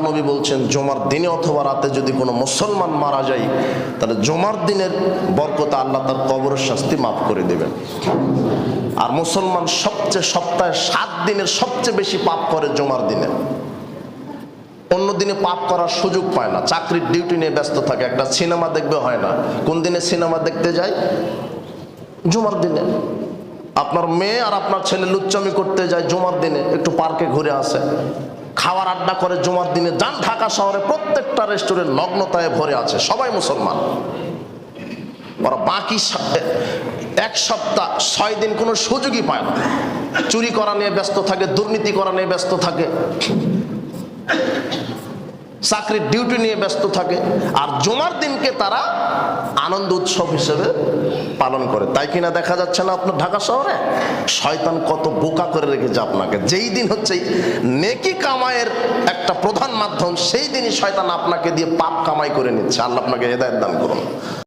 নবী বলছেন জুমার দিনে অথবা রাতে যদি কোনো মুসলমান মারা যায় তাহলে জুমার দিনের বরকতে আল্লাহ তার কবরের শাস্তি মাফ করে দেবেন। আর মুসলমান সপ্তাহে 7 দিনের সবচেয়ে বেশি পাপ করে জুমার দিনে। অন্য দিনে পাপ করার সুযোগ পায় না, চাকরির ডিউটি নিয়ে ব্যস্ত থাকে, একটা সিনেমা দেখবে হয় না। কোন দিনে সিনেমা দেখতে যায়? জুমার দিনে। আপনার মেয়ে আর আপনার ছেলে লুচ্চামি করতে যায় জুমার দিনে, একটু পার্কে ঘুরে আসে, খাওয়ার আড্ডা করে জুমার দিনে। যান ঢাকা শহরে প্রত্যেকটা রেস্টুরেন্ট নগ্নতায় ভরে আছে, সবাই মুসলমান। ওরা বাকি 1 সপ্তাহ 6 দিন কোনো সুযোগই পায় না, চুরি করা নিয়ে ব্যস্ত থাকে, দুর্নীতি করা নিয়ে ব্যস্ত থাকে, চাকরির ডিউটি নিয়ে ব্যস্ত থাকে। আর জুমার দিনকে তারা আনন্দ উৎসব হিসেবে পালন করে। তাই কিনা দেখা যাচ্ছে না আপনার ঢাকা শহরে? শয়তান কত বোকা করে রেখেছে আপনাকে। যেই দিন হচ্ছে নেকি কামাইয়ের একটা প্রধান মাধ্যম, সেই দিনই শয়তান আপনাকে দিয়ে পাপ কামাই করে নিচ্ছে। আল্লাহ আপনাকে হেদায়েত দান করুন।